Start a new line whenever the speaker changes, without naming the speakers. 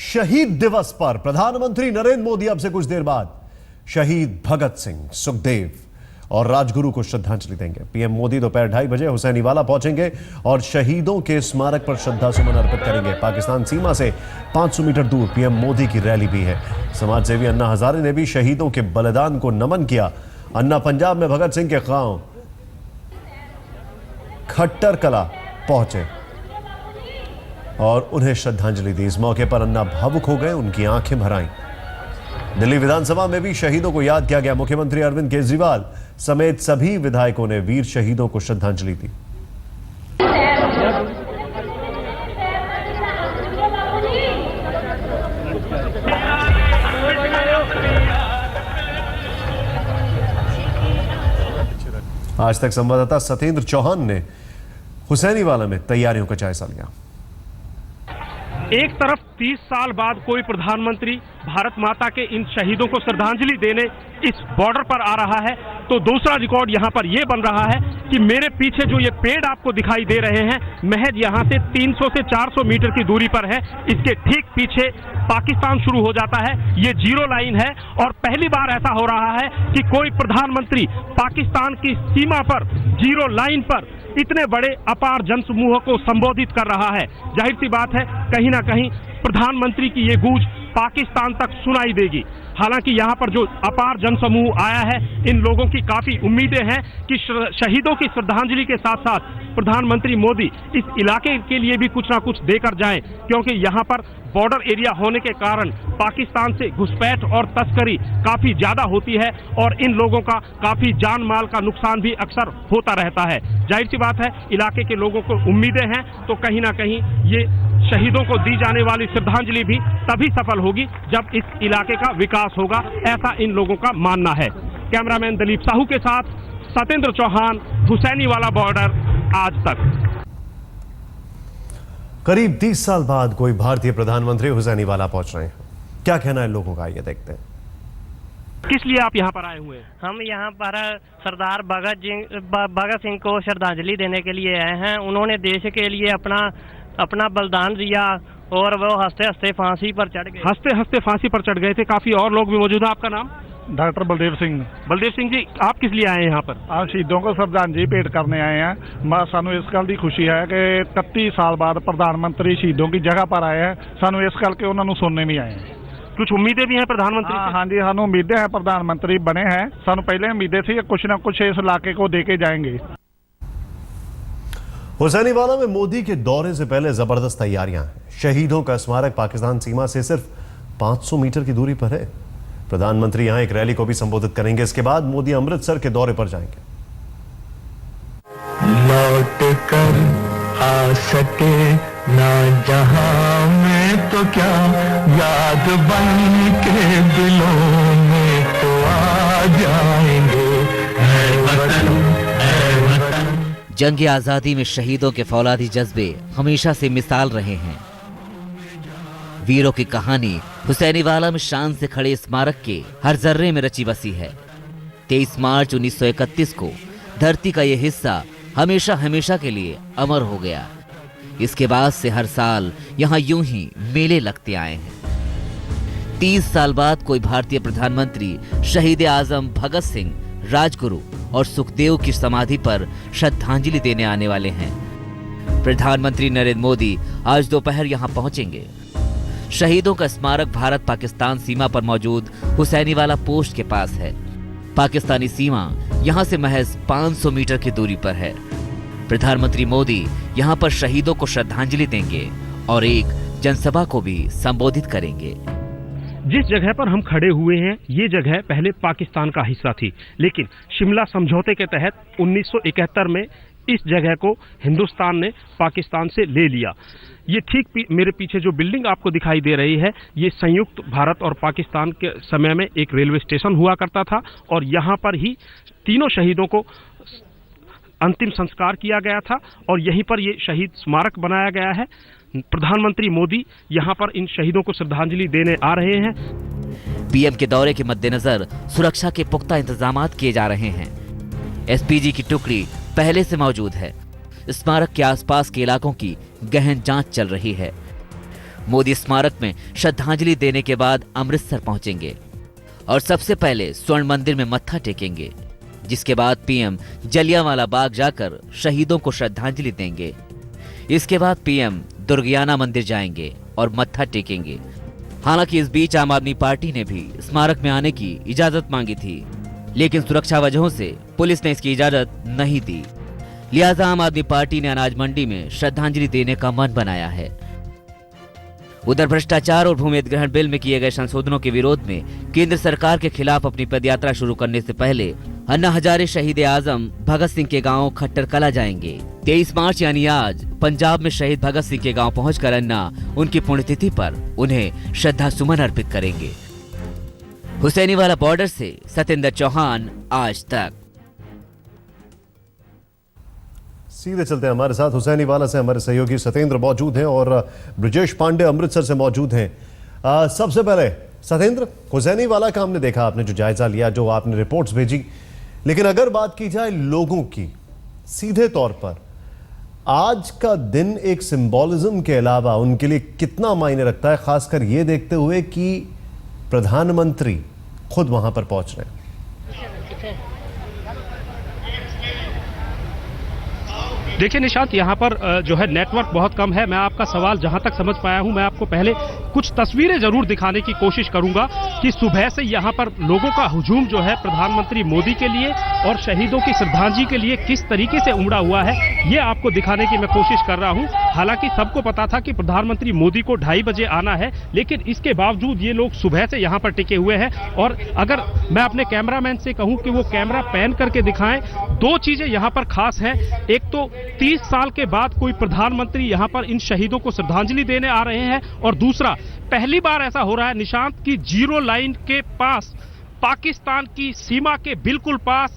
शहीद दिवस पर प्रधानमंत्री नरेंद्र मोदी अब से कुछ देर बाद शहीद भगत सिंह, सुखदेव और राजगुरु को श्रद्धांजलि देंगे। पीएम मोदी दोपहर 2:30 बजे हुसैनीवाला पहुंचेंगे और शहीदों के स्मारक पर श्रद्धासुमन अर्पित करेंगे। पाकिस्तान सीमा से 500 मीटर दूर पीएम मोदी की रैली भी है। समाजसेवी अन्ना हजारे ने भी शहीदों के बलिदान को नमन किया। अन्ना पंजाब में भगत सिंह के गांव खट्टर कला पहुंचे और उन्हें श्रद्धांजलि दी। इस मौके पर अन्ना भावुक हो गए, उनकी आंखें भर आईं। दिल्ली विधानसभा में भी शहीदों को याद किया गया। मुख्यमंत्री अरविंद केजरीवाल समेत सभी विधायकों ने वीर शहीदों को श्रद्धांजलि दी। आज तक संवाददाता सत्येंद्र चौहान ने हुसैनीवाला में तैयारियों का जायजा लिया।
एक तरफ 30 साल बाद कोई प्रधानमंत्री भारत माता के इन शहीदों को श्रद्धांजलि देने इस बॉर्डर पर आ रहा है, तो दूसरा रिकॉर्ड यहां पर यह बन रहा है कि मेरे पीछे जो ये पेड़ आपको दिखाई दे रहे हैं, महज यहां से 300 से 400 मीटर की दूरी पर है। इसके ठीक पीछे पाकिस्तान शुरू हो जाता है। ये जीरो लाइन है और पहली बार ऐसा हो रहा है कि कोई प्रधानमंत्री पाकिस्तान की सीमा पर जीरो लाइन पर इतने बड़े अपार जनसमूह को संबोधित कर रहा है। जाहिर सी बात है, कहीं ना कहीं प्रधानमंत्री की ये गूंज पाकिस्तान तक सुनाई देगी। हालांकि यहाँ पर जो अपार जनसमूह आया है, इन लोगों की काफी उम्मीदें हैं कि शहीदों की श्रद्धांजलि के साथ साथ प्रधानमंत्री मोदी इस इलाके के लिए भी कुछ ना कुछ देकर जाएं, क्योंकि यहाँ पर बॉर्डर एरिया होने के कारण पाकिस्तान से घुसपैठ और तस्करी काफी ज्यादा होती है और इन लोगों का काफी जान माल का नुकसान भी अक्सर होता रहता है। जाहिर सी बात है, इलाके के लोगों को उम्मीदें हैं, तो कहीं ना कहीं ये शहीदों को दी जाने वाली श्रद्धांजलि भी तभी सफल होगी जब इस इलाके का विकास होगा, ऐसा इन लोगों का मानना है। कैमरामैन दिलीप साहू के साथ सत्येंद्र चौहान, हुसैनीवाला बॉर्डर, आज तक।
करीब 30 साल बाद कोई भारतीय प्रधानमंत्री हुसैनीवाला पहुंच रहे हैं। क्या कहना है लोगों का, ये देखते हैं।
किस लिए आप यहाँ पर आए हुए हैं?
हम यहाँ पर सरदार भगत सिंह को श्रद्धांजलि देने के लिए आए हैं। उन्होंने देश के लिए अपना बलिदान दिया और वो हंसते हंसते फांसी पर चढ़ गए।
हंसते हंसते फांसी पर चढ़ गए थे। काफी और लोग भी मौजूद हैं। आपका नाम?
डॉक्टर बलदेव सिंह।
बलदेव सिंह जी, आप किस लिए आए हैं यहाँ पर?
आप शहीदों को श्रद्धांजलि भेंट करने आए हैं। सानू इस गल की खुशी है कि 31 साल बाद प्रधानमंत्री शहीदों की जगह पर आए हैं। सानू इस गल के उन्होंने सुनने भी आए हैं।
कुछ उम्मीदें भी हैं प्रधानमंत्री से?
हाँ जी, सानू उम्मीदें हैं। प्रधानमंत्री बने हैं, सानू पहले उम्मीदें थी कि कुछ ना कुछ इस इलाके को दे के जाएंगे।
हुसैनीवाला में मोदी के दौरे से पहले जबरदस्त तैयारियां हैं। शहीदों का स्मारक पाकिस्तान सीमा से सिर्फ 500 मीटर की दूरी पर है। प्रधानमंत्री यहां एक रैली को भी संबोधित करेंगे। इसके बाद मोदी अमृतसर के दौरे पर जाएंगे।
लौट कर आ सके ना जहां में तो क्या, याद बन के दिलों में तो आ जाएंगे।
जंग आजादी में शहीदों के फौलादी जज्बे हमेशा से मिसाल रहे हैं। वीरों की कहानी हुसैनीवाला में शान से खड़े स्मारक के हर जर्रे में रची बसी है। 23 मार्च 1931 को धरती का यह हिस्सा हमेशा हमेशा के लिए अमर हो गया। इसके बाद से हर साल यहाँ यूं ही मेले लगते आए हैं। 30 साल बाद कोई भारतीय प्रधानमंत्री शहीद आजम भगत सिंह, राजगुरु और सुखदेव की समाधि पर श्रद्धांजलि देने आने वाले हैं। प्रधानमंत्री नरेंद्र मोदी आज दोपहर यहां पहुंचेंगे। शहीदों का स्मारक भारत पाकिस्तान सीमा पर मौजूद हुसैनीवाला पोस्ट के पास है। पाकिस्तानी सीमा यहां से महज 500 मीटर की दूरी पर है। प्रधानमंत्री मोदी यहां पर शहीदों को श्रद्धांजलि देंगे और एक जनसभा को भी संबोधित करेंगे।
जिस जगह पर हम खड़े हुए हैं, ये जगह पहले पाकिस्तान का हिस्सा थी, लेकिन शिमला समझौते के तहत 1971 में इस जगह को हिंदुस्तान ने पाकिस्तान से ले लिया। ये ठीक मेरे पीछे जो बिल्डिंग आपको दिखाई दे रही है, ये संयुक्त भारत और पाकिस्तान के समय में एक रेलवे स्टेशन हुआ करता था और यहाँ पर ही तीनों शहीदों को अंतिम संस्कार किया गया था और यहीं पर ये शहीद स्मारक बनाया गया है। प्रधानमंत्री मोदी यहाँ पर इन शहीदों को श्रद्धांजलि देने आ रहे हैं।
पीएम के दौरे के मद्देनजर सुरक्षा के पुख्ता इंतजामात किए जा रहे हैं। एसपीजी की टुकड़ी पहले से मौजूद है। स्मारक के आसपास के इलाकों की गहन जांच चल रही है। मोदी स्मारक में श्रद्धांजलि देने के बाद अमृतसर पहुंचेंगे और सबसे पहले स्वर्ण मंदिर में मत्था टेकेंगे, जिसके बाद पीएम जलियांवाला बाग जाकर शहीदों को श्रद्धांजलि देंगे। इसके बाद पीएम दुर्गियाना मंदिर जाएंगे और मत्था टेकेंगे। हालांकि इस बीच आम आदमी पार्टी ने भी स्मारक में आने की इजाजत मांगी थी, लेकिन सुरक्षा वजहों से पुलिस ने इसकी इजाजत नहीं दी। लिहाजा आम आदमी पार्टी ने अनाज मंडी में श्रद्धांजलि देने का मन बनाया है। उधर भ्रष्टाचार और भूमि अधिग्रहण बिल में किए गए संशोधनों के विरोध में केंद्र सरकार के खिलाफ अपनी पदयात्रा शुरू करने से पहले अन्ना हजारे शहीद आजम भगत सिंह के गांव खट्टर कला जाएंगे। 23 मार्च यानी आज पंजाब में शहीद भगत सिंह के गांव पहुंचकर अन्ना उनकी पुण्यतिथि पर उन्हें श्रद्धा सुमन अर्पित करेंगे। हुसैनीवाला बॉर्डर से सत्येंद्र चौहान, आज तक।
सीधे चलते हैं, हमारे साथ हुसैनीवाला से हमारे सहयोगी सत्येंद्र मौजूद हैं और ब्रजेश पांडे अमृतसर से मौजूद हैं। सबसे पहले सत्येंद्र, हुसैनीवाला का हमने देखा, आपने जो जायजा लिया, जो आपने रिपोर्ट्स भेजी, लेकिन अगर बात की जाए लोगों की, सीधे तौर पर आज का दिन एक सिंबॉलिज्म के अलावा उनके लिए कितना मायने रखता है, खासकर ये देखते हुए कि प्रधानमंत्री खुद वहां पर पहुंच रहे हैं?
देखिए निशांत, यहाँ पर जो है नेटवर्क बहुत कम है। मैं आपका सवाल जहाँ तक समझ पाया हूँ, मैं आपको पहले कुछ तस्वीरें जरूर दिखाने की कोशिश करूंगा कि सुबह से यहाँ पर लोगों का हुजूम जो है प्रधानमंत्री मोदी के लिए और शहीदों की श्रद्धांजलि के लिए किस तरीके से उमड़ा हुआ है, ये आपको दिखाने की मैं कोशिश कर रहा हूँ। हालांकि सबको पता था कि प्रधानमंत्री मोदी को 2:30 बजे आना है, लेकिन इसके बावजूद ये लोग सुबह से यहाँ पर टिके हुए हैं। और अगर मैं अपने कैमरामैन से कहूँ कि वो कैमरा पैन करके दिखाएं, दो चीजें यहाँ पर खास हैं। एक तो 30 साल के बाद कोई प्रधानमंत्री यहां पर इन शहीदों को श्रद्धांजलि देने आ रहे हैं, और दूसरा, पहली बार ऐसा हो रहा है निशांत की जीरो लाइन के पास, पाकिस्तान की सीमा के बिल्कुल पास